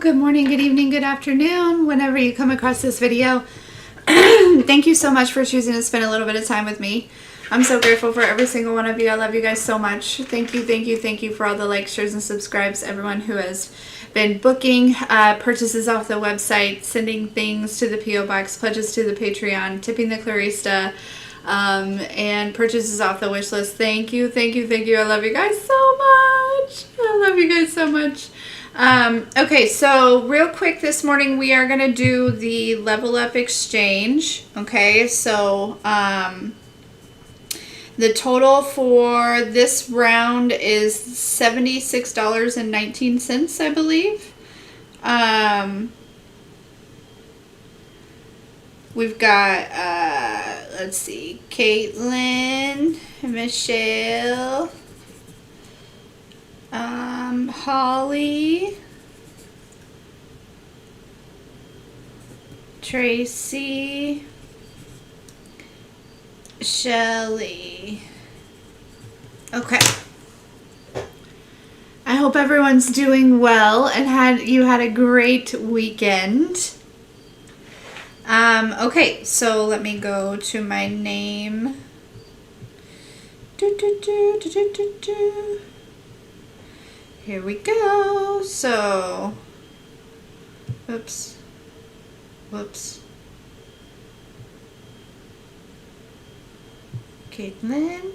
good morning, good evening, good afternoon, whenever you come across this video. Thank you so much for choosing to spend a little bit of time with me. I'm so grateful for every single one of you. I love you guys so much. Thank you, thank you, thank you for all the likes, shares, and subscribes. Everyone who has been booking purchases off the website, sending things to the P.O. Box, pledges to the Patreon, tipping the Clarista, and purchases off the wish list. Thank you, thank you, thank you. I love you guys so much. I love you guys so much. Okay, so real quick this morning we are going to do the level up exchange. Okay, so the total for this round is $76.19, I believe. We've got, let's see, Caitlin, Michelle, Holly, Tracy, Shelly. Okay. I hope everyone's doing well and you had a great weekend. Okay, so let me go to my name. Here we go. So, whoops. Caitlin,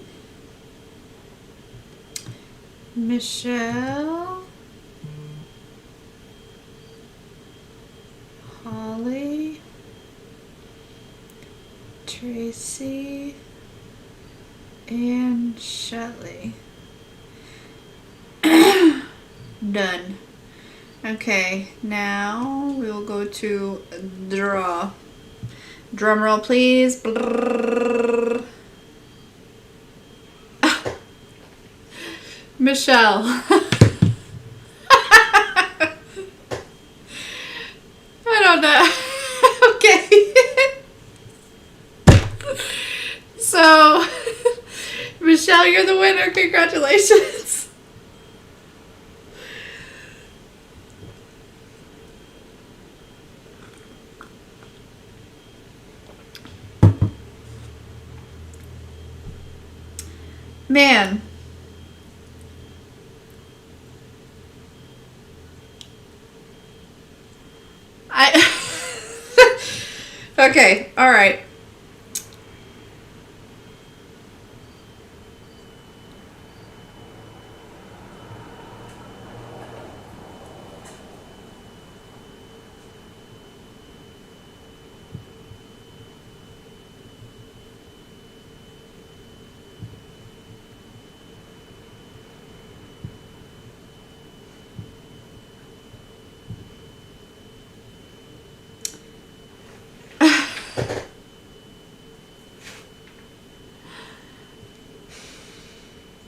Michelle, Holly, Tracy, and Shelly. Done. Okay, now we will go to draw. Drum roll, please. Michelle. I don't know. Okay. So, Michelle, you're the winner. Congratulations. Man. Okay, all right.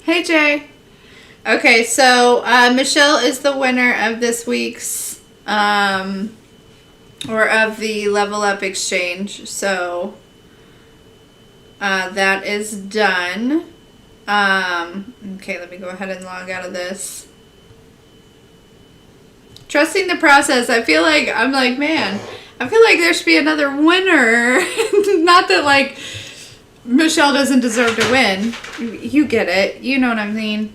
Hey, Jay. Okay, so Michelle is the winner of this week's, or of the Level Up Exchange. So that is done. Okay, let me go ahead and log out of this. Trusting the process. I feel like, man, I feel like there should be another winner. Not that, like, Michelle doesn't deserve to win. You get it. You know what I mean.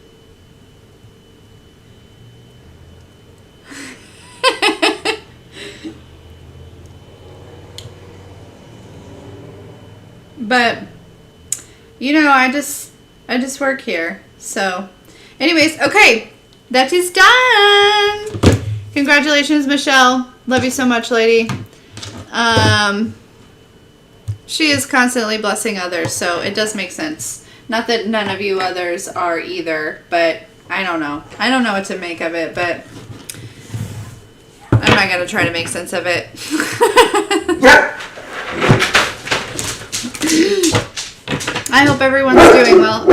But, you know, I just work here. So, anyways, okay. That is done. Congratulations, Michelle. Love you so much, lady. She is constantly blessing others, so it does make sense. Not that none of you others are either, but I don't know. I don't know what to make of it, but I'm not going to try to make sense of it. I hope everyone's doing well.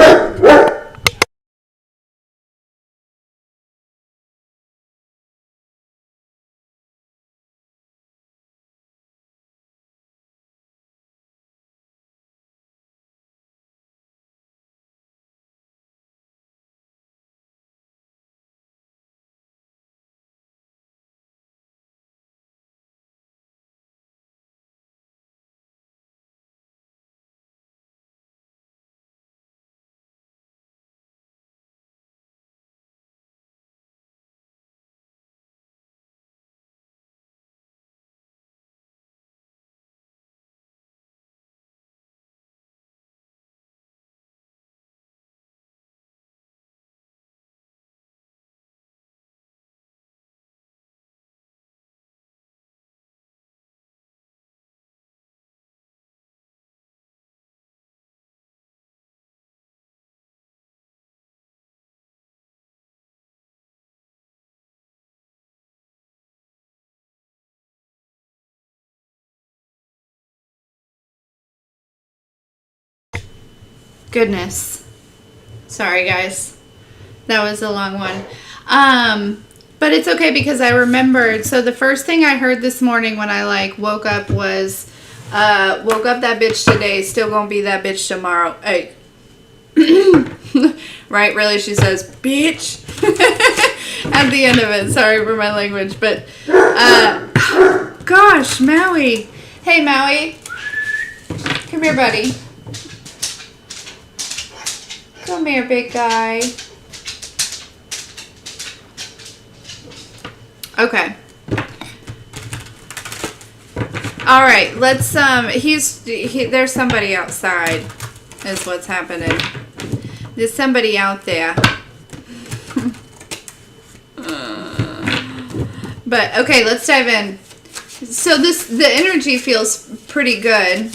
Goodness. Sorry, guys. That was a long one. But it's okay because I remembered. So the first thing I heard this morning when I like woke up was, woke up that bitch today, still gonna be that bitch tomorrow. Hey. Right? Really? She says, bitch. At the end of it. Sorry for my language. But, gosh, Maui. Hey, Maui. Come here, buddy. Come here, big guy. Okay. All right. Let's, there's somebody outside is what's happening. There's somebody out there. But, okay, let's dive in. So the energy feels pretty good.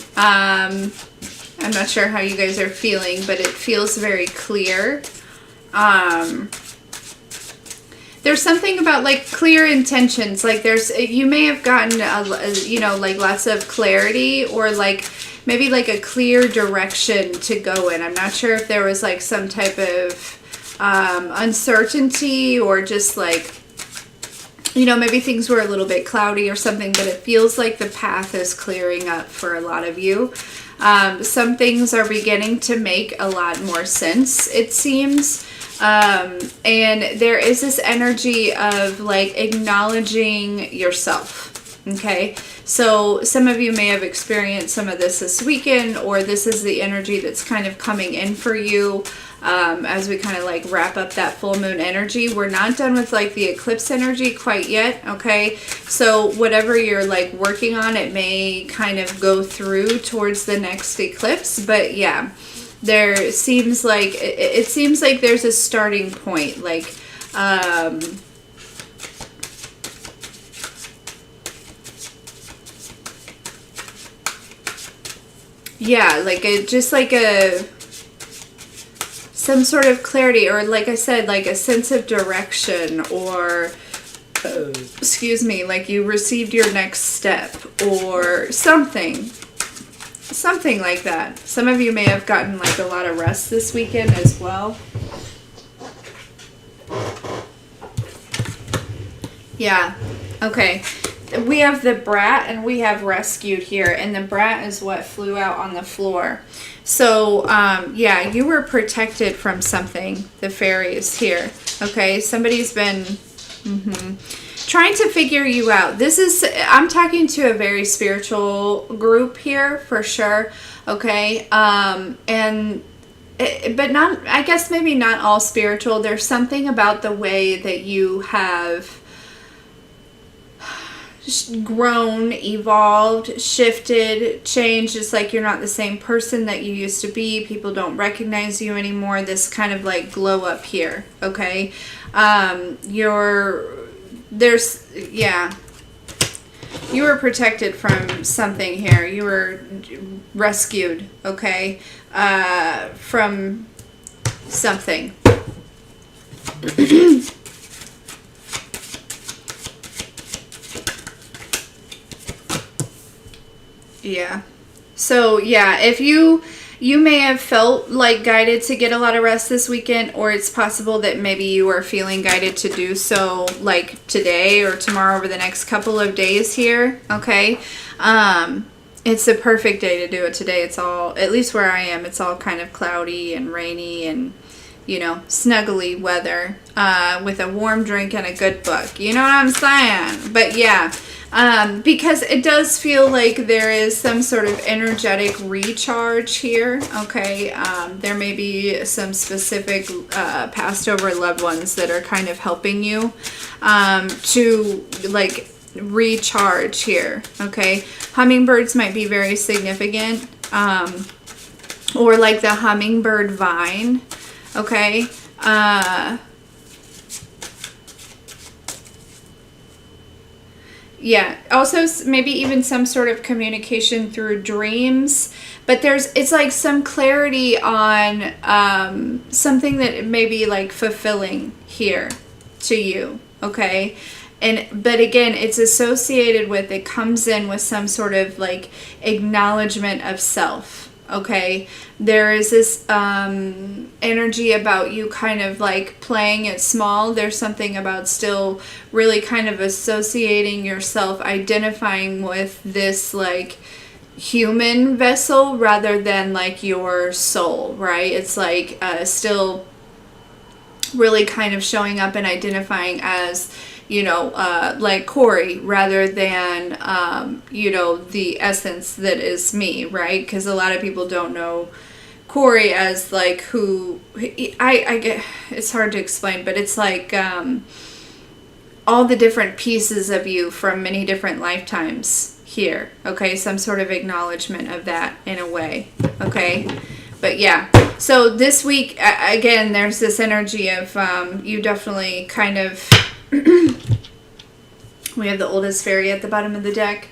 I'm not sure how you guys are feeling, but it feels very clear. There's something about like clear intentions. Like you may have gotten, like lots of clarity or like maybe like a clear direction to go in. I'm not sure if there was like some type of uncertainty or just like, maybe things were a little bit cloudy or something, but it feels like the path is clearing up for a lot of you. Some things are beginning to make a lot more sense, it seems. And there is this energy of like acknowledging yourself. Okay. So some of you may have experienced some of this weekend, or this is the energy that's kind of coming in for you. As we kind of like wrap up that full moon energy. We're not done with like the eclipse energy quite yet. Okay. So whatever you're like working on, it may kind of go through towards the next eclipse, but yeah. There seems like, it seems like there's a starting point, like, yeah, like some sort of clarity, or like I said, like a sense of direction, or, excuse me, like you received your next step, or something like that. Some of you may have gotten like a lot of rest this weekend as well. Yeah. Okay. We have the brat and we have rescued here, and the brat is what flew out on the floor. So, yeah, you were protected from something, the fairies here. Okay. Somebody's been trying to figure you out. I'm talking to a very spiritual group here for sure. Okay. But not, I guess maybe not all spiritual. There's something about the way that you have grown, evolved, shifted, changed. It's like you're not the same person that you used to be. People don't recognize you anymore. This kind of like glow up here. Okay. You were protected from something here. You were rescued, okay, from something. Yeah. So, yeah, if you may have felt like guided to get a lot of rest this weekend, or it's possible that maybe you are feeling guided to do so like today or tomorrow, over the next couple of days here. Okay. It's a perfect day to do it today. It's all, at least where I am, it's all kind of cloudy and rainy and, snuggly weather, with a warm drink and a good book. You know what I'm saying? But yeah. Because it does feel like there is some sort of energetic recharge here, okay? There may be some specific passed over loved ones that are kind of helping you to, like, recharge here, okay? Hummingbirds might be very significant, or like the hummingbird vine, okay? Yeah, also maybe even some sort of communication through dreams, but it's like some clarity on something that may be like fulfilling here to you, okay? But again, it's associated with, it comes in with some sort of like acknowledgement of self, okay? There is this energy about you kind of like playing it small. There's something about still really kind of associating yourself, identifying with this like human vessel rather than like your soul, right? It's like still really kind of showing up and identifying as, you know, like Corey rather than, you know, the essence that is me, right? Because a lot of people don't know Corey as like who, I get, it's hard to explain, but it's like all the different pieces of you from many different lifetimes here, okay? Some sort of acknowledgement of that in a way, okay? But yeah, so this week, again, there's this energy of you definitely kind of... We have the oldest fairy at the bottom of the deck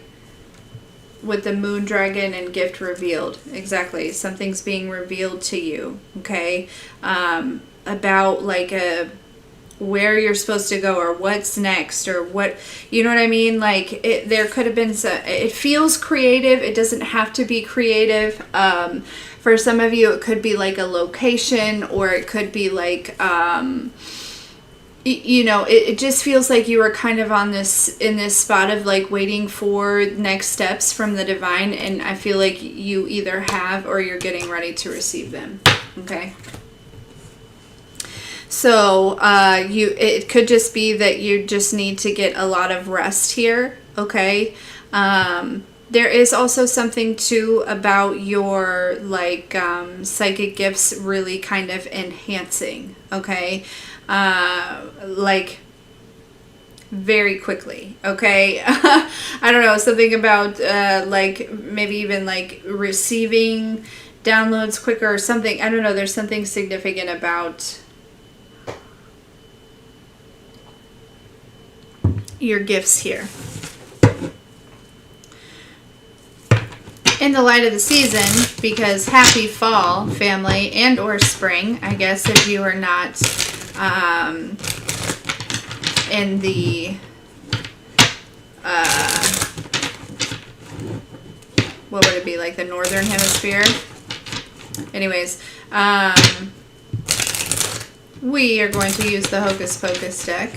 with the moon dragon and gift revealed. Exactly. Something's being revealed to you, okay? About like where you're supposed to go or what's next or what, you know what I mean? Like there could have been it feels creative. It doesn't have to be creative. For some of you, it could be like a location, or it could be like, you know, it just feels like you are kind of on this, in this spot of like waiting for next steps from the divine. And I feel like you either have, or you're getting ready to receive them. Okay. So, it could just be that you just need to get a lot of rest here. Okay. There is also something too about your like psychic gifts really kind of enhancing, okay? Like very quickly, okay? I don't know, something about like maybe even like receiving downloads quicker or something. I don't know, there's something significant about your gifts here. In the light of the season, because happy fall, family, and or spring, I guess, if you are not in the what would it be, like the northern hemisphere? Anyways, we are going to use the Hocus Pocus deck.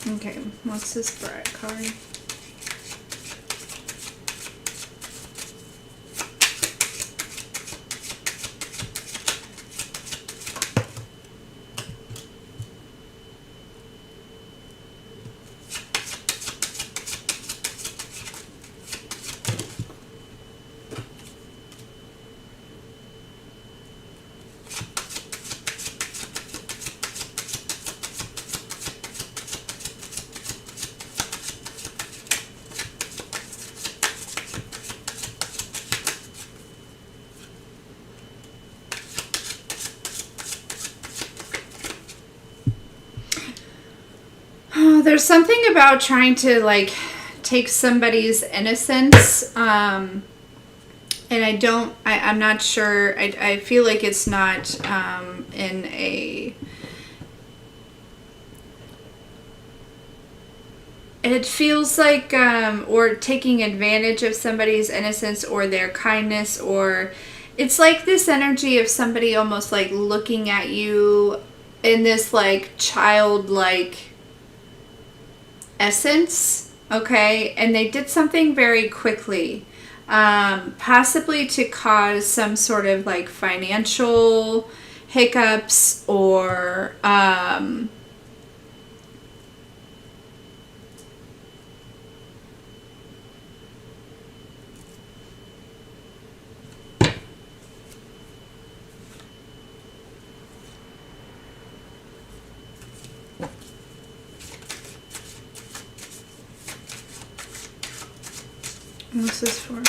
Okay, what's this bright card? There's something about trying to like take somebody's innocence, and I'm not sure, I feel like it's not in a, it feels like or taking advantage of somebody's innocence or their kindness, or it's like this energy of somebody almost like looking at you in this like childlike essence, okay? And they did something very quickly, possibly to cause some sort of like financial hiccups or what's this for?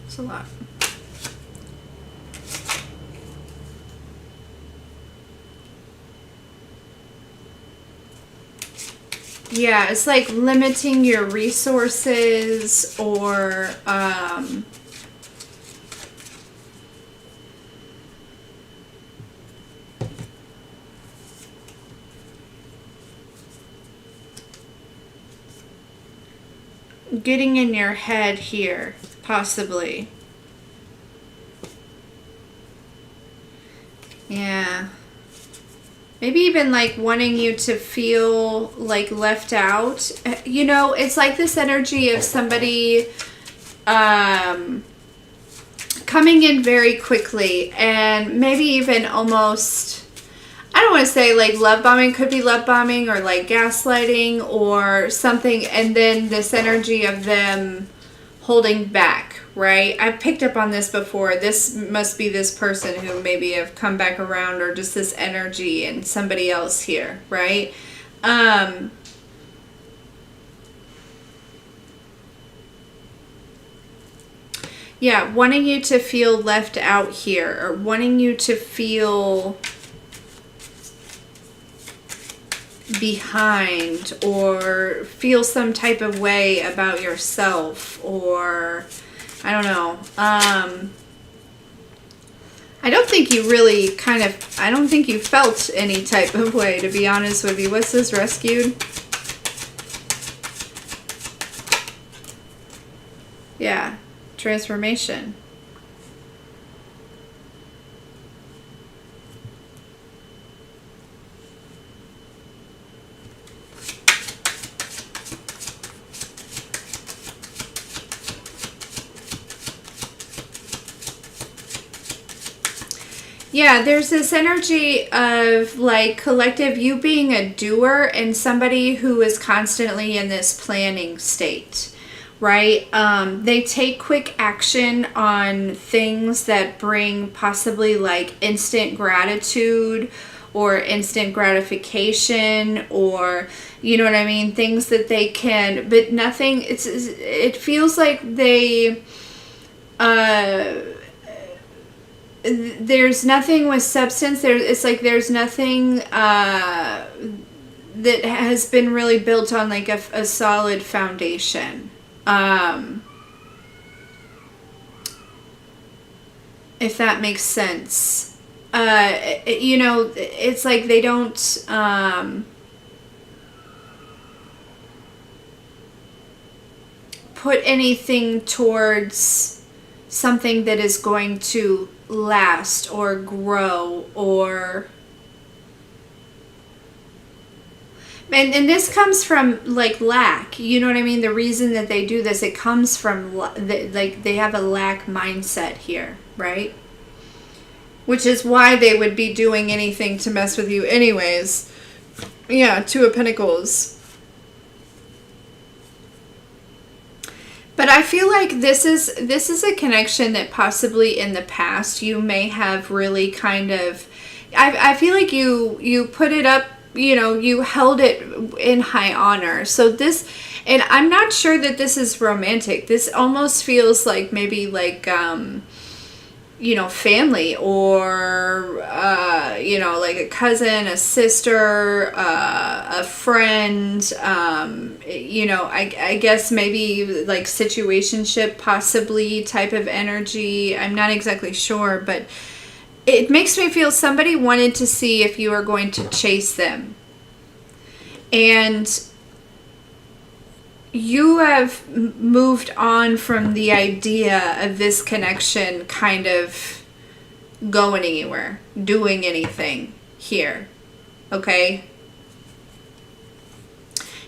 It's a lot. Yeah, it's like limiting your resources or getting in your head here, possibly. Yeah. Maybe even like wanting you to feel like left out. You know, it's like this energy of somebody coming in very quickly and maybe even almost, I don't want to say like love bombing, could be love bombing or like gaslighting or something, and then this energy of them holding back, right? I've picked up on this before. This must be this person who maybe have come back around, or just this energy and somebody else here, right? Yeah, wanting you to feel left out here, or wanting you to feel behind, or feel some type of way about yourself, or I don't know. I don't think you really I don't think you felt any type of way, to be honest with you. What's this, rescued? Yeah, transformation. Yeah, there's this energy of like collective, you being a doer and somebody who is constantly in this planning state, right? They take quick action on things that bring possibly like instant gratitude or instant gratification, or you know what I mean? Things that they can, but nothing, it feels like they, there's nothing with substance. It's like there's nothing that has been really built on like a solid foundation. If that makes sense. You know, it's like they don't put anything towards something that is going to last or grow, or and this comes from like lack, you know what I mean? The reason that they do this, it comes from like they have a lack mindset here, right? Which is why they would be doing anything to mess with you anyways. Yeah, Two of Pentacles. But I feel like this is a connection that possibly in the past you may have really kind of, I feel like you put it up, you know, you held it in high honor. So this, and I'm not sure that this is romantic. This almost feels like maybe like, you know, family, or, you know, like a cousin, a sister, a friend, you know, I guess maybe like situationship possibly type of energy. I'm not exactly sure, but it makes me feel somebody wanted to see if you are going to chase them. And you have moved on from the idea of this connection kind of going anywhere, doing anything here. Okay?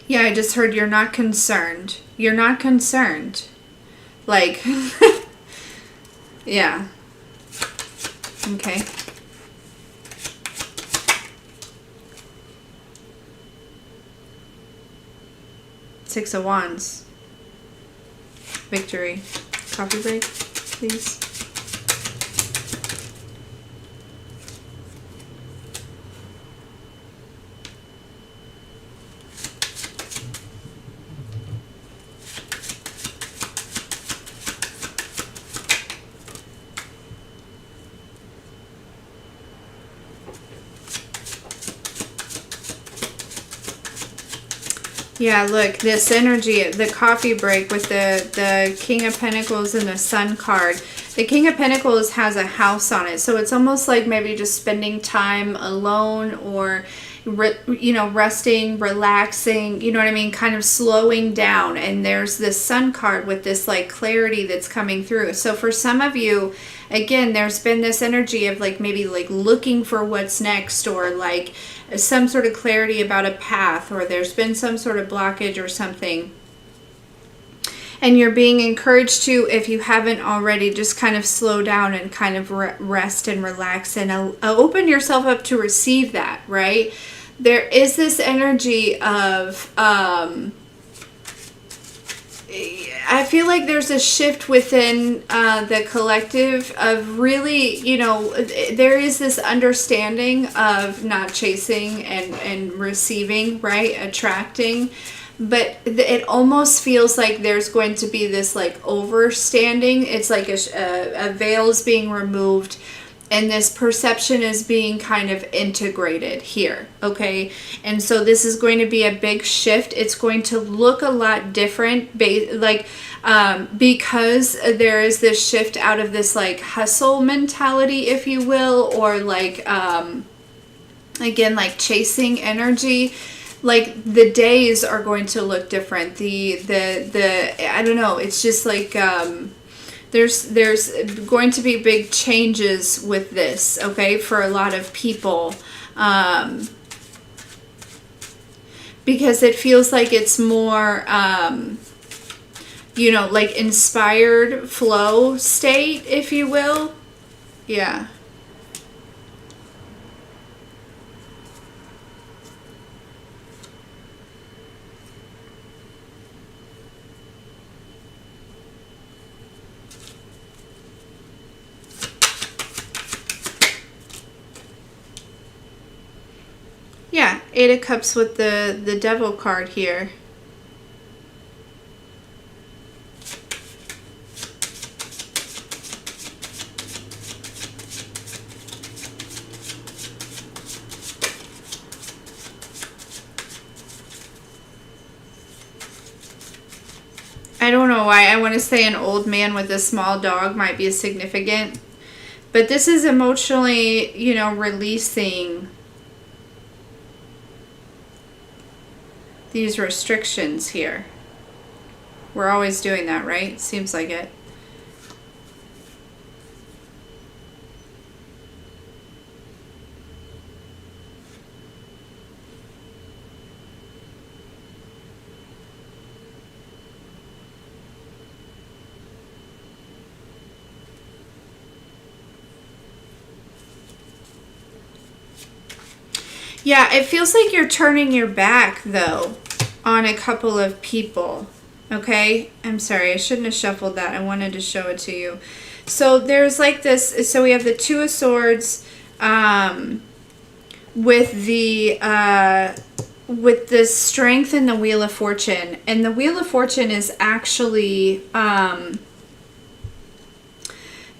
Yeah, I just heard you're not concerned. You're not concerned. Like, yeah. Okay. Six of Wands. Victory. Coffee break, please. Yeah, look, this energy, the coffee break with the King of Pentacles and the Sun card. The King of Pentacles has a house on it, so it's almost like maybe just spending time alone, or you know, resting, relaxing, you know what I mean, kind of slowing down. And there's this Sun card with this like clarity that's coming through. So for some of you, again, there's been this energy of like maybe like looking for what's next, or like some sort of clarity about a path, or there's been some sort of blockage or something. And you're being encouraged to, if you haven't already, just kind of slow down and kind of rest and relax and open yourself up to receive that, right? There is this energy of, I feel like there's a shift within the collective of really, you know, there is this understanding of not chasing and receiving, right? Attracting. But it almost feels like there's going to be this like overstanding. It's like a veil is being removed, and this perception is being kind of integrated here, okay? And so this is going to be a big shift. It's going to look a lot different, because there is this shift out of this like hustle mentality, if you will, or like, again, like chasing energy. Like the days are going to look different. The I don't know. It's just like there's going to be big changes with this. Okay, for a lot of people, because it feels like it's more you know, like inspired flow state, if you will. Yeah. Yeah, Eight of Cups with the Devil card here. I don't know why I want to say an old man with a small dog might be significant. But this is emotionally, you know, releasing these restrictions here. We're always doing that, right? Seems like it. Yeah, it feels like you're turning your back, though, on a couple of people. Okay? I'm sorry, I shouldn't have shuffled that. I wanted to show it to you. So there's like this, so we have the Two of Swords with the Strength and the Wheel of Fortune. And the Wheel of Fortune is actually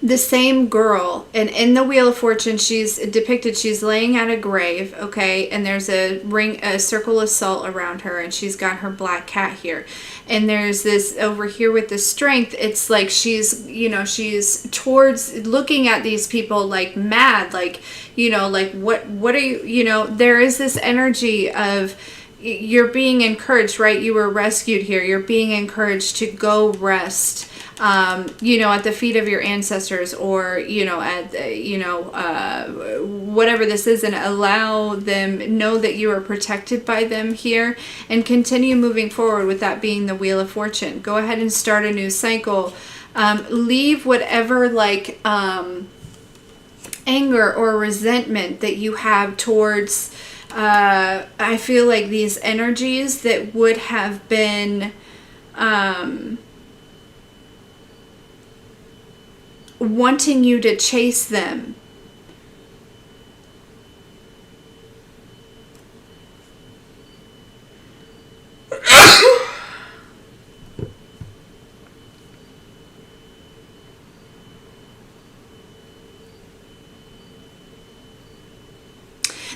the same girl, and in the Wheel of Fortune she's depicted, she's laying at a grave, okay, and there's a circle of salt around her, and she's got her black cat here, and there's this over here with the Strength. It's like she's, you know, she's towards looking at these people like mad, like, you know, like what are you, you know, there is this energy of you're being encouraged, right? You were rescued here. You're being encouraged to go rest, you know, at the feet of your ancestors, or, you know, at, you know, whatever this is, and allow them, know that you are protected by them here, and continue moving forward with that being the Wheel of Fortune. Go ahead and start a new cycle. Leave whatever, like, anger or resentment that you have towards, I feel like these energies that would have been, wanting you to chase them.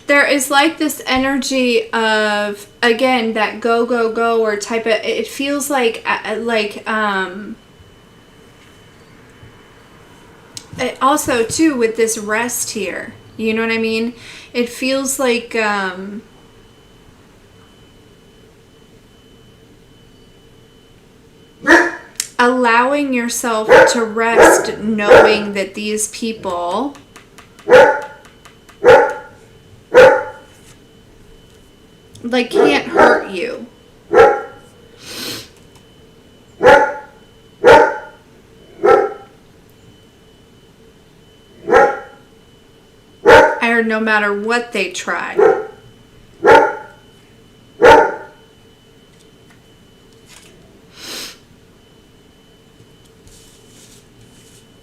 There is like this energy of, again, that go, go, go, or type of, it feels like also too with this rest here, you know what I mean? It feels like allowing yourself to rest, knowing that these people like can't hurt you. Or no matter what they try.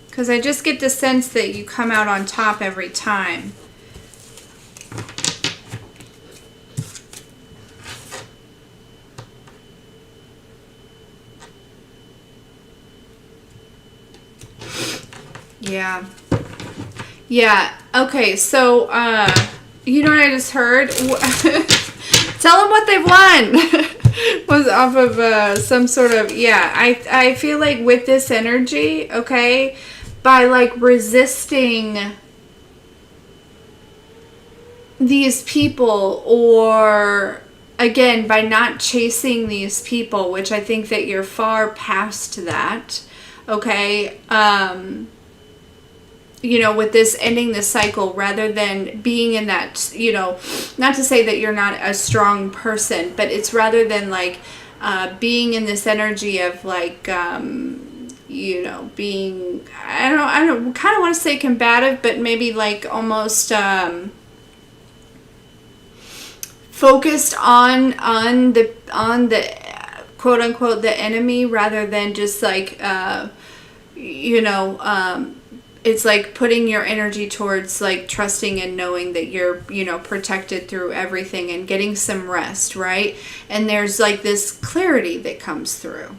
Because I just get the sense that you come out on top every time. Yeah. Yeah. Okay, so, you know what I just heard? Tell them what they've won. Was off of some sort of, yeah, I feel like with this energy, okay, by like resisting these people, or again, by not chasing these people, which I think that you're far past that, okay, you know, with this ending the cycle, rather than being in that, you know, not to say that you're not a strong person, but it's rather than like being in this energy of like, you know, being, I don't kind of want to say combative, but maybe like almost focused on the quote unquote the enemy, rather than just like you know, it's like putting your energy towards like trusting and knowing that you're, you know, protected through everything and getting some rest, right? And there's like this clarity that comes through.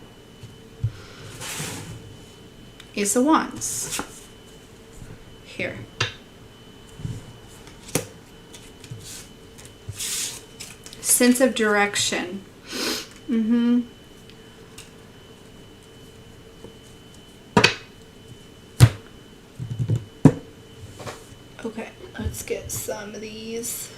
Ace of Wands. Here. Sense of direction. Mm-hmm. Okay, let's get some of these.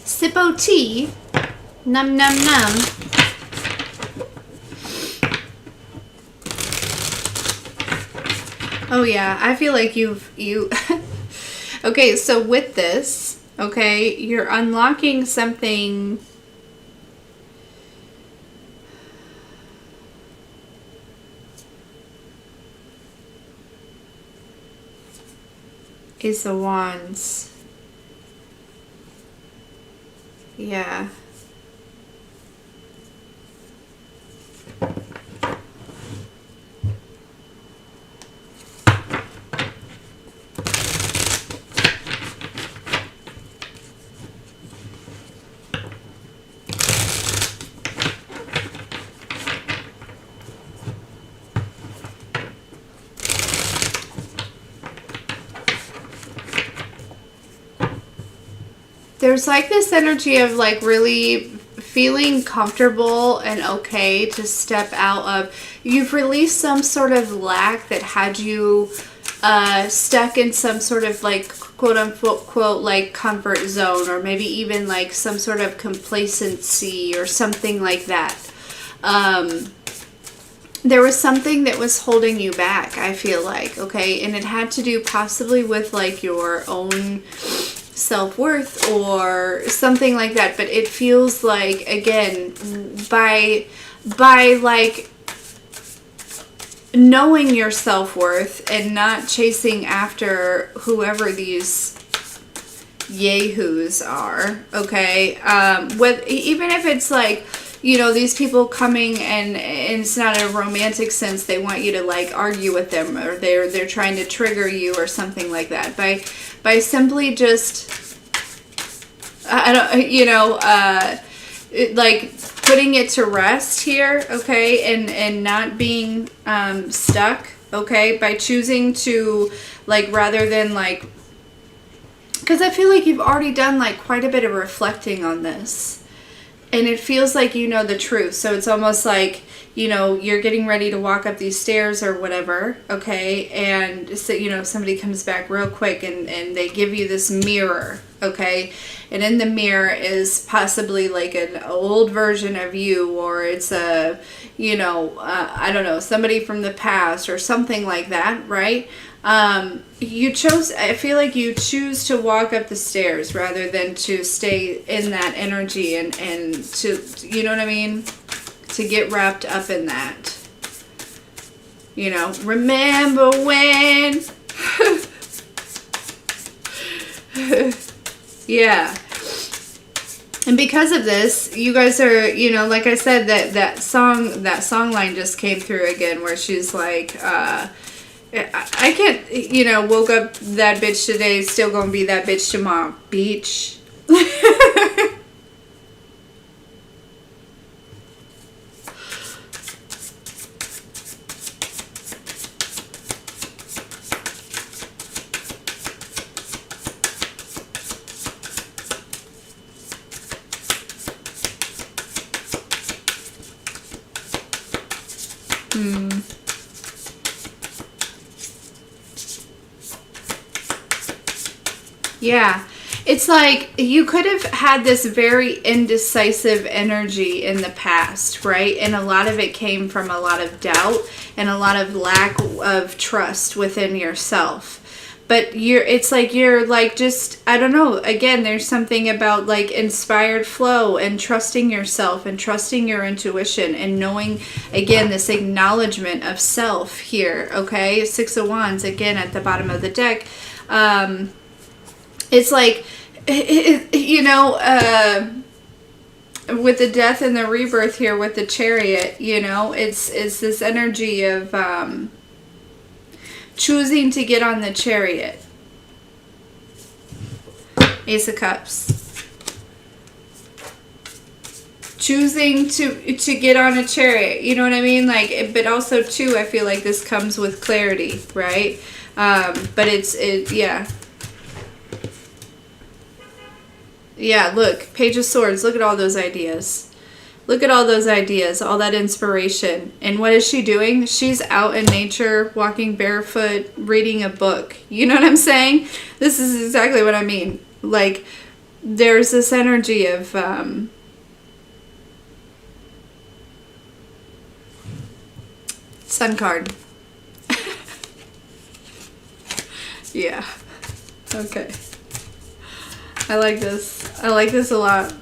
Sippo tea. Num num num. Oh yeah, I feel like you okay, so with this, okay, you're unlocking something Ace of Wands. Yeah. There's like this energy of like really feeling comfortable and okay to step out of, you've released some sort of lack that had you stuck in some sort of like quote unquote like comfort zone, or maybe even like some sort of complacency or something like that. There was something that was holding you back, I feel like, okay, and it had to do possibly with like your own self-worth or something like that. But it feels like, again, by like knowing your self-worth and not chasing after whoever these yahoos are, okay, even if it's like, you know, these people coming and it's not a romantic sense, they want you to like argue with them, or they're trying to trigger you or something like that, by simply just like putting it to rest here, okay, and not being stuck, okay, by choosing to like, rather than like because I feel like you've already done like quite a bit of reflecting on this, and it feels like you know the truth. So it's almost like, you know, you're getting ready to walk up these stairs or whatever, okay, and so, you know, somebody comes back real quick and they give you this mirror, okay, and in the mirror is possibly like an old version of you, or it's a, you know, I don't know, somebody from the past or something like that, right? You chose, I feel like you choose to walk up the stairs rather than to stay in that energy and to, you know what I mean? To get wrapped up in that. You know, remember when? Yeah. And because of this, you guys are, you know, like I said, that song line just came through again, where she's like, I can't, you know, woke up that bitch today, still gonna be that bitch tomorrow. Beach. Yeah. It's like you could have had this very indecisive energy in the past, right? And a lot of it came from a lot of doubt and a lot of lack of trust within yourself. But it's like you're like just, I don't know, again, there's something about like inspired flow and trusting yourself and trusting your intuition and knowing, again, this acknowledgement of self here, okay? Six of Wands, again, at the bottom of the deck. It's like, you know, with the death and the rebirth here with the Chariot, you know, it's this energy of choosing to get on the Chariot. Ace of Cups. Choosing to get on a chariot, you know what I mean? Like, but also too, I feel like this comes with clarity, right? But yeah. Yeah, look, Page of Swords, look at all those ideas. Look at all those ideas, all that inspiration. And what is she doing? She's out in nature, walking barefoot, reading a book. You know what I'm saying? This is exactly what I mean. Like, there's this energy of, Sun card. Yeah. Okay. I like this. I like this a lot.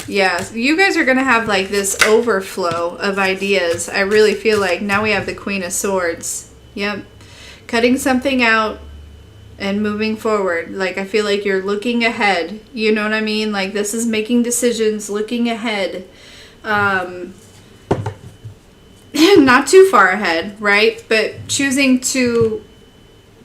Yeah, you guys are going to have like this overflow of ideas. I really feel like now we have the Queen of Swords. Yep. Cutting something out and moving forward. Like, I feel like you're looking ahead. You know what I mean? Like, this is making decisions, looking ahead. Not too far ahead, right? But choosing to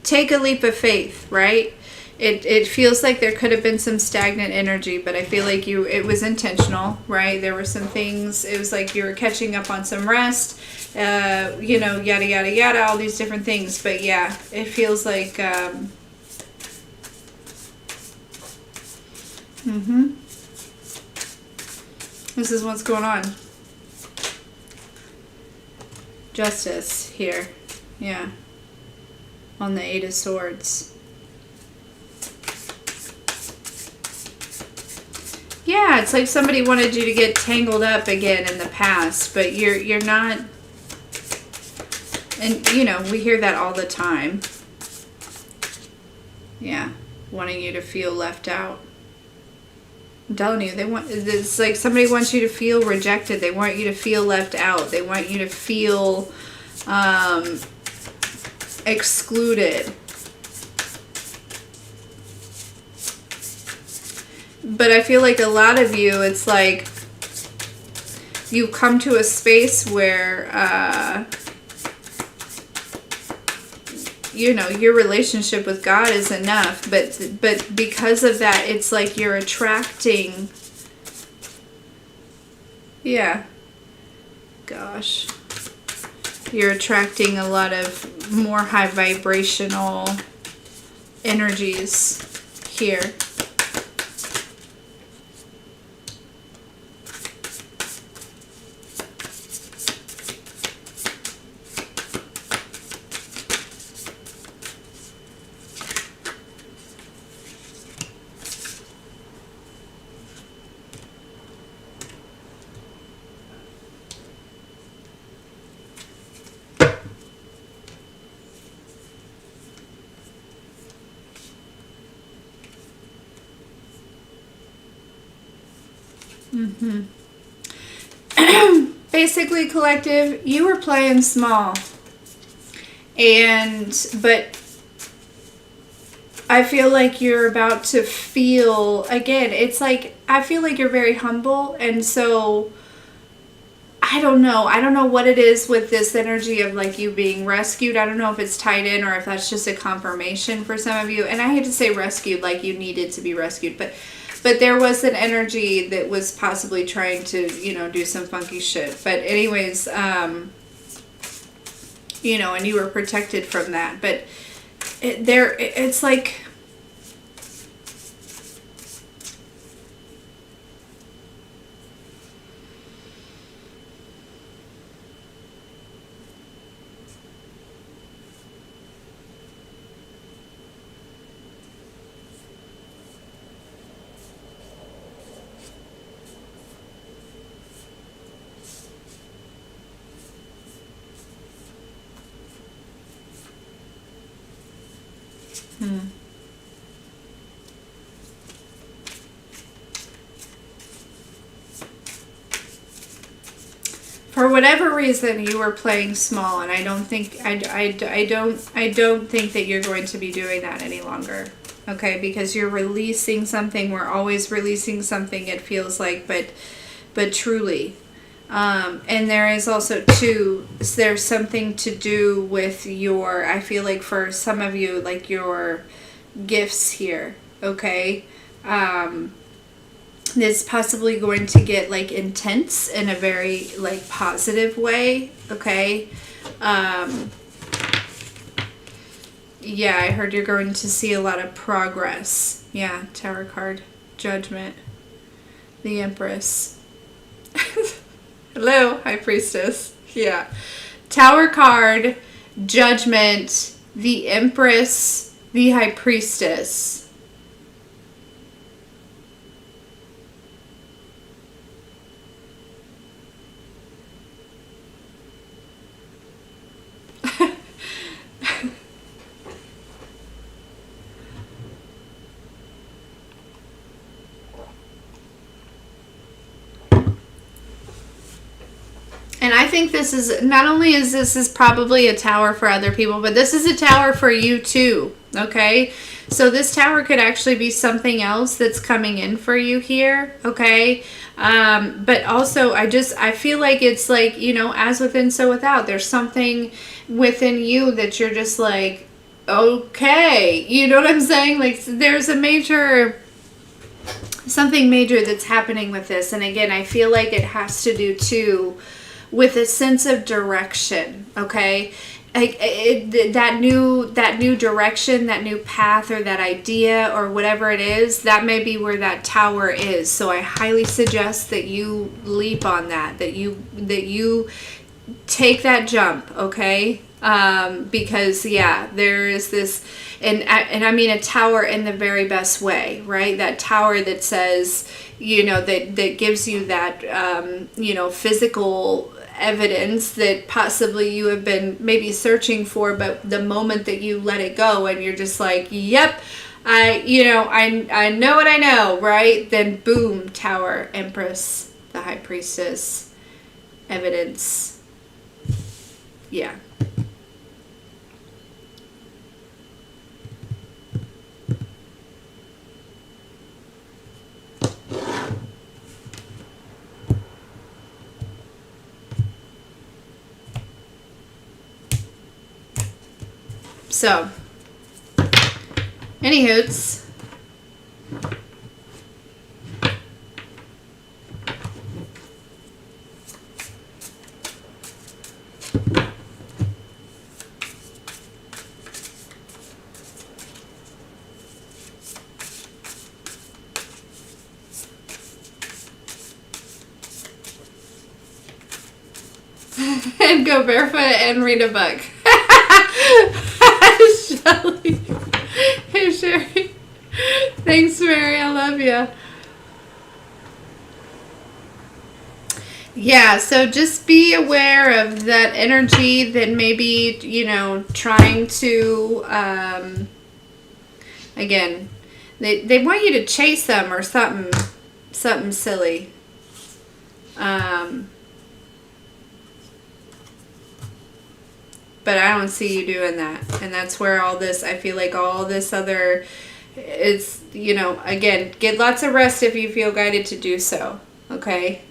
take a leap of faith, right? It feels like there could have been some stagnant energy, but I feel like it was intentional, right? There were some things, it was like you were catching up on some rest, you know, yada, yada, yada, all these different things. But yeah, it feels like, this is what's going on. Justice here. Yeah. On the Eight of Swords. Yeah, it's like somebody wanted you to get tangled up again in the past, but you're not. And you know, we hear that all the time. Yeah, wanting you to feel left out. I'm telling you, it's like somebody wants you to feel rejected. They want you to feel left out. They want you to feel excluded. But I feel like a lot of you, it's like you come to a space where, you know, your relationship with God is enough. But because of that, it's like you're attracting. Yeah. Gosh. You're attracting a lot of more high vibrational energies here. Basically, collective, you were playing small, but I feel like you're about to feel, again, it's like, I feel like you're very humble, and so I don't know what it is with this energy of like you being rescued. I don't know if it's tied in or if that's just a confirmation for some of you, and I hate to say rescued like you needed to be rescued, but there was an energy that was possibly trying to, you know, do some funky shit. But anyways, you know, and you were protected from that. But it's like, for whatever reason, you were playing small, and I don't think I don't think that you're going to be doing that any longer. Okay, because you're releasing something. We're always releasing something, it feels like, but truly. And there is also too, there's something to do with your, I feel like for some of you, like your gifts here. Okay. It's possibly going to get like intense in a very like positive way. Okay. Yeah, I heard you're going to see a lot of progress. Yeah, Tower card, Judgment, the Empress. Hello, High Priestess. Yeah. Tower card, Judgment, the Empress, the High Priestess. And I think this is, not only is this is probably a tower for other people, but this is a tower for you too, okay? So this tower could actually be something else that's coming in for you here, okay? But also, I feel like it's like, you know, as within, so without. There's something within you that you're just like, okay. You know what I'm saying? Like, there's a major, something major that's happening with this. And again, I feel like it has to do too with a sense of direction, okay? Like that new direction, that new path, or that idea, or whatever it is, that may be where that tower is. So I highly suggest that you leap on that, that you take that jump, okay? Because yeah, there is this, and I mean a tower in the very best way, right? That tower that says, you know, that gives you that, you know, physical evidence that possibly you have been maybe searching for, but the moment that you let it go and you're just like, yep, I know what I know, right? Then boom, Tower, Empress, the High Priestess, evidence. Yeah. So, anywhoots, Go barefoot and read a book. Shelly. Hey, Sherry. Thanks, Mary. I love you. Yeah, so just be aware of that energy that maybe, you know, trying to, again, they want you to chase them or something silly. But I don't see you doing that. And that's where all this, I feel like all this other, it's, you know, again, get lots of rest if you feel guided to do so. Okay?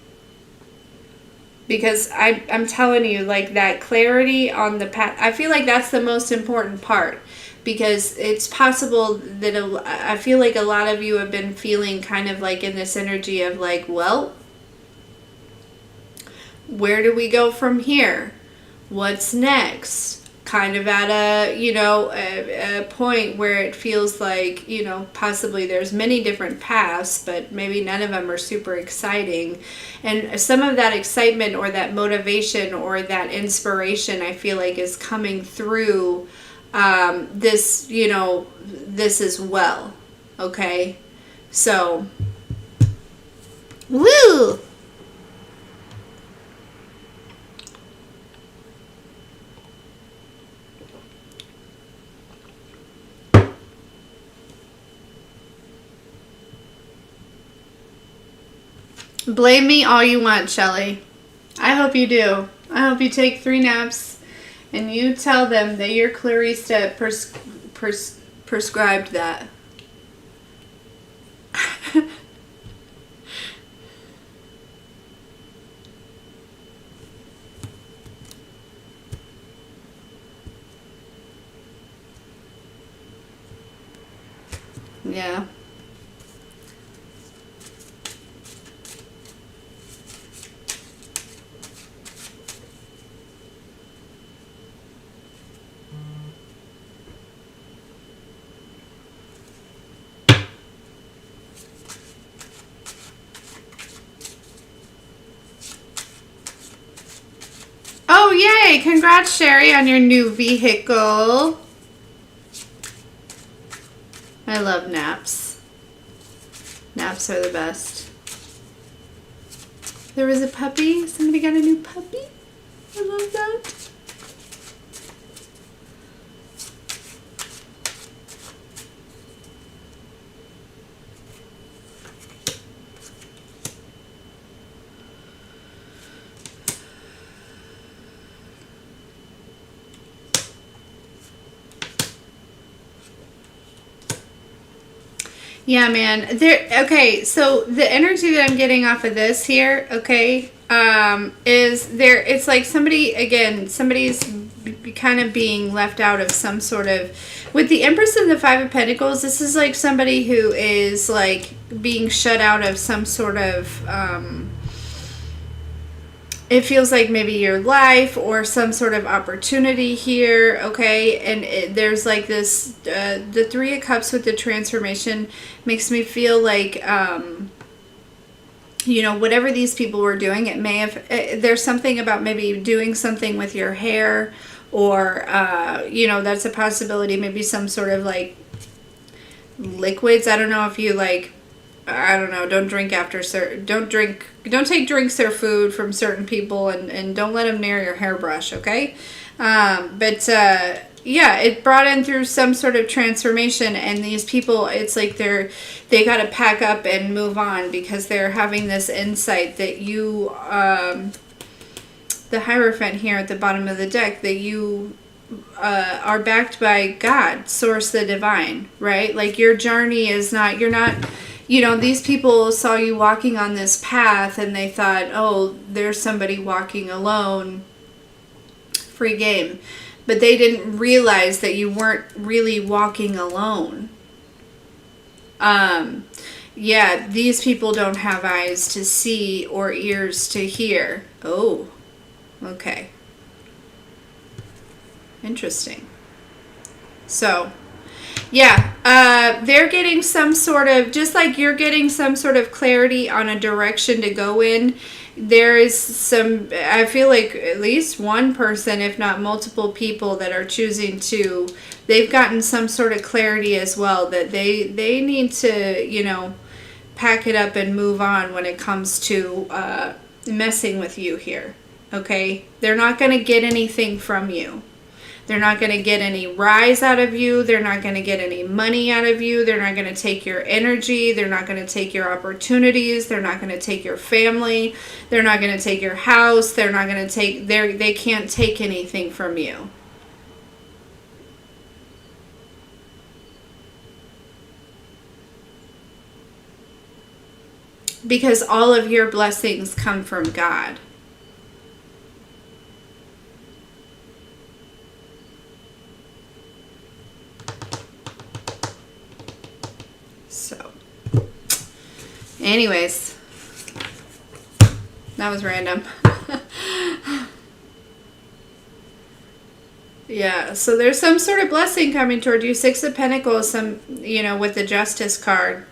Because I'm telling you, like, that clarity on the path, I feel like that's the most important part. Because it's possible that I feel like a lot of you have been feeling kind of like in this energy of like, well, where do we go from here? What's next? Kind of at a, you know, a point where it feels like, you know, possibly there's many different paths, but maybe none of them are super exciting. And some of that excitement or that motivation or that inspiration, I feel like, is coming through this, you know, this as well. Okay? So, woo! Blame me all you want, Shelly. I hope you do. I hope you take 3 naps and you tell them that your clarista prescribed that. Yeah. Oh, yay! Congrats, Sherry, on your new vehicle. I love naps. Naps are the best. There was a puppy. Somebody got a new puppy. I love that. Yeah, man. Okay, so the energy that I'm getting off of this here, okay, is there, it's like somebody's kind of being left out of some sort of, with the Empress and the Five of Pentacles, this is like somebody who is like being shut out of some sort of, it feels like maybe your life or some sort of opportunity here, okay? And there's like this, the 3 of Cups with the transformation makes me feel like, you know, whatever these people were doing, it may have, there's something about maybe doing something with your hair or, you know, that's a possibility. Maybe some sort of like liquids. I don't know if you like, I don't know, don't take drinks or food from certain people and don't let them near your hairbrush, okay? Yeah, it brought in through some sort of transformation, and these people, it's like they got to pack up and move on because they're having this insight that you, the Hierophant here at the bottom of the deck, that you are backed by God, Source, the Divine, right? Like your journey is not, you're not, you know, these people saw you walking on this path and they thought, oh, there's somebody walking alone, free game. But they didn't realize that you weren't really walking alone. Yeah, these people don't have eyes to see or ears to hear. Oh, okay. Interesting. So, yeah, they're getting some sort of, just like you're getting some sort of clarity on a direction to go in, there is some, I feel like at least one person, if not multiple people, that are choosing to, they've gotten some sort of clarity as well that they need to, you know, pack it up and move on when it comes to messing with you here. Okay? They're not going to get anything from you. They're not going to get any rise out of you. They're not going to get any money out of you. They're not going to take your energy. They're not going to take your opportunities. They're not going to take your family. They're not going to take your house. They're not going to take, they can't take anything from you. Because all of your blessings come from God. So, anyways, that was random. Yeah, so there's some sort of blessing coming toward you. Six of Pentacles, some, you know, with the Justice card.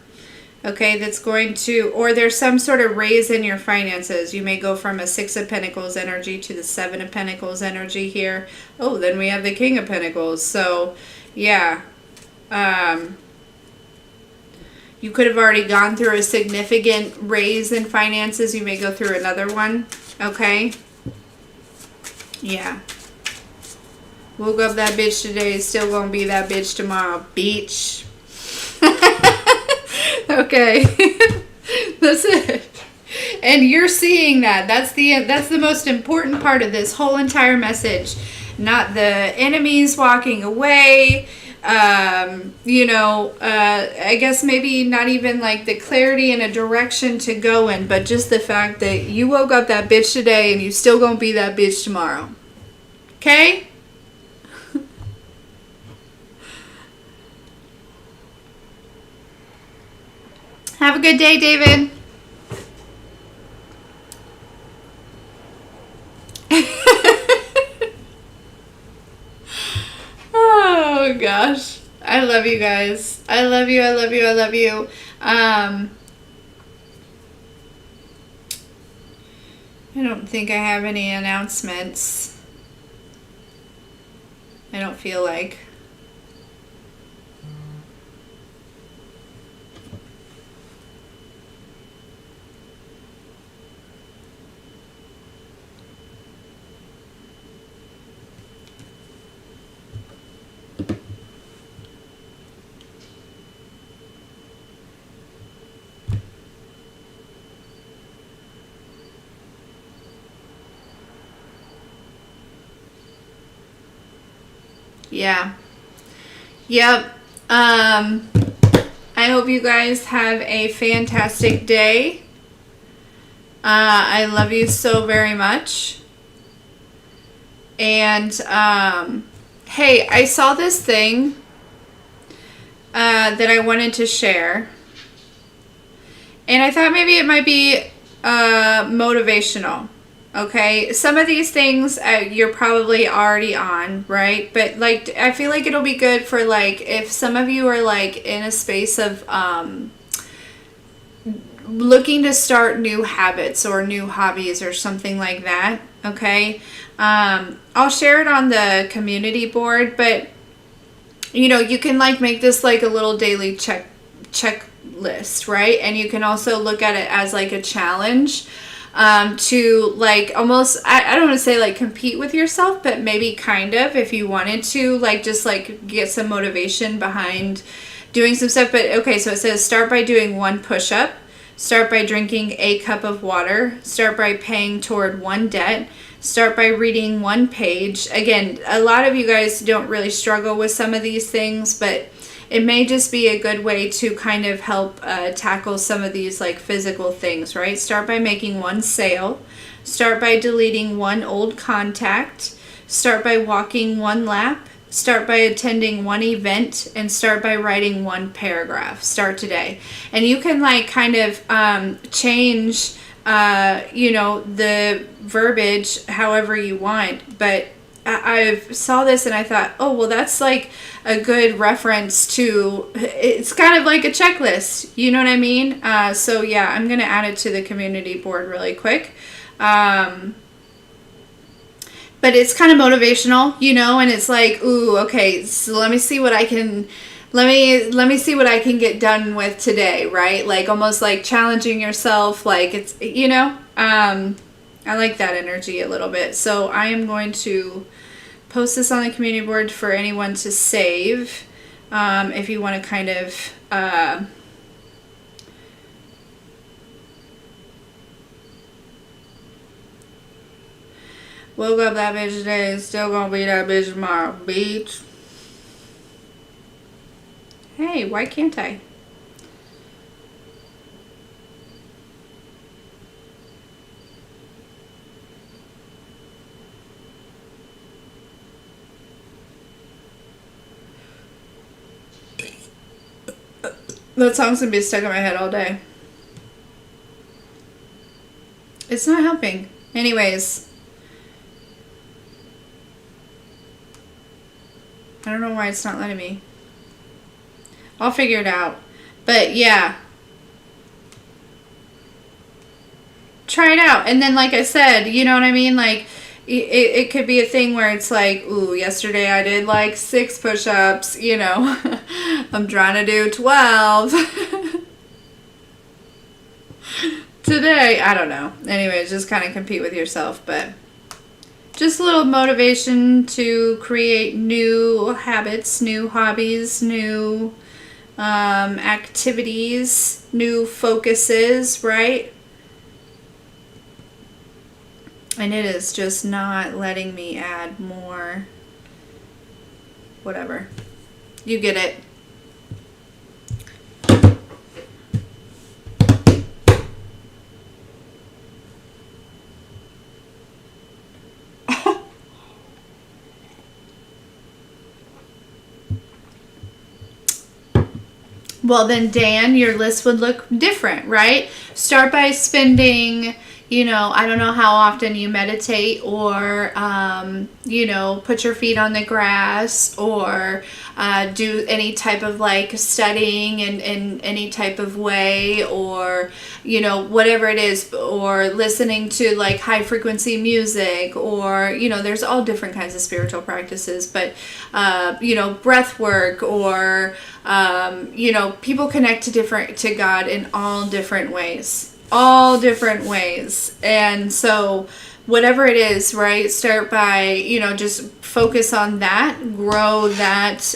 Okay, that's going to, or there's some sort of raise in your finances. You may go from a Six of Pentacles energy to the Seven of Pentacles energy here. Oh, then we have the King of Pentacles. So, yeah. You could have already gone through a significant raise in finances. You may go through another one. Okay? Yeah. Woke up that bitch today. Still gonna be that bitch tomorrow. Bitch. Okay. That's it. And you're seeing that. That's the most important part of this whole entire message. Not the enemies walking away. You know, I guess maybe not even like the clarity and a direction to go in, but just the fact that you woke up that bitch today and you still gonna be that bitch tomorrow. Okay? Have a good day, David. Oh, gosh. I love you guys. I love you, I love you, I love you. I don't think I have any announcements. I don't feel like. Yeah. Yep. I hope you guys have a fantastic day. I love you so very much. And, hey, I saw this thing that I wanted to share. And I thought maybe it might be motivational. Okay, some of these things you're probably already on, right? But like, I feel like it'll be good for like, if some of you are like in a space of looking to start new habits or new hobbies or something like that. Okay, I'll share it on the community board, but you know, you can like make this like a little daily checklist, right? And you can also look at it as like a challenge. To like almost, I don't want to say like compete with yourself, but maybe kind of, if you wanted to, like just like get some motivation behind doing some stuff. But okay, so it says start by doing 1 push-up, start by drinking a cup of water, start by paying toward 1 debt, start by reading 1 page. Again, a lot of you guys don't really struggle with some of these things, but it may just be a good way to kind of help tackle some of these like physical things, right? Start by making 1 sale. Start by deleting 1 old contact. Start by walking 1 lap. Start by attending 1 event. And start by writing 1 paragraph. Start today. And you can like kind of change, you know, the verbiage however you want. But I saw this and I thought, oh, well, that's like a good reference to, it's kind of like a checklist, you know what I mean? So yeah, I'm going to add it to the community board really quick. But it's kind of motivational, you know, and it's like, ooh, okay, so let me see what I can, let me see what I can get done with today, right? Like almost like challenging yourself, like it's, you know, I like that energy a little bit. So I am going to post this on the community board for anyone to save, if you want to kind of, woke up that bitch today, still gonna be that bitch tomorrow, bitch. Hey, why can't I? That song's gonna be stuck in my head all day. It's not helping. Anyways. I don't know why it's not letting me. I'll figure it out. But yeah. Try it out. And then like I said, you know what I mean? Like it could be a thing where it's like, ooh, yesterday I did like 6 push-ups, you know. I'm trying to do 12. Today, I don't know. Anyways, just kind of compete with yourself, but just a little motivation to create new habits, new hobbies, new activities, new focuses, right? And it is just not letting me add more. Whatever. You get it. Well, then, Dan, your list would look different, right? Start by spending, you know, I don't know how often you meditate or, you know, put your feet on the grass or do any type of like studying in any type of way or, you know, whatever it is, or listening to like high frequency music or, you know, there's all different kinds of spiritual practices, but, you know, breath work or, you know, people connect to God in all different ways. And so whatever it is, right, start by, you know, just focus on that, grow that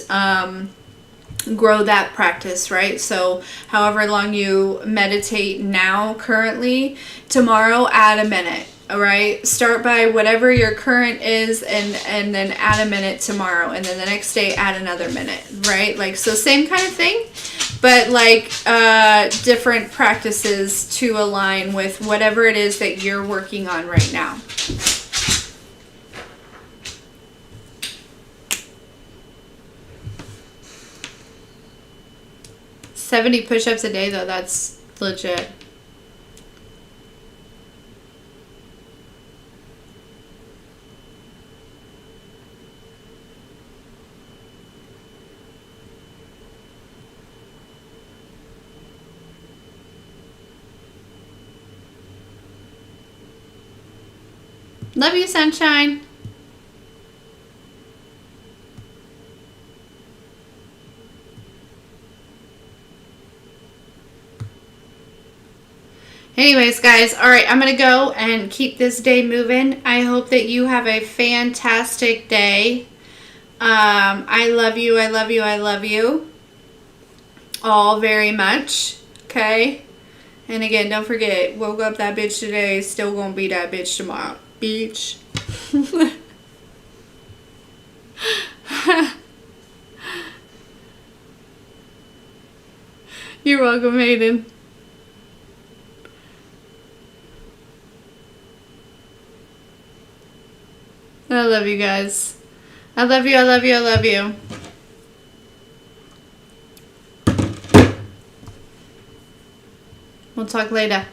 practice, right? So however long you meditate now currently, tomorrow add a minute. All right, start by whatever your current is and then add a minute tomorrow, and then the next day add another minute, right? Like, so same kind of thing, but like different practices to align with whatever it is that you're working on right now. $70 push-ups a day though, that's legit. Love you, sunshine. Anyways, guys, all right, I'm going to go and keep this day moving. I hope that you have a fantastic day. I love you, I love you, I love you all very much, okay? And again, don't forget, woke up that bitch today, still gonna be that bitch tomorrow. Bitch. You're welcome, Hayden. I love you guys. I love you, I love you, I love you. We'll talk later.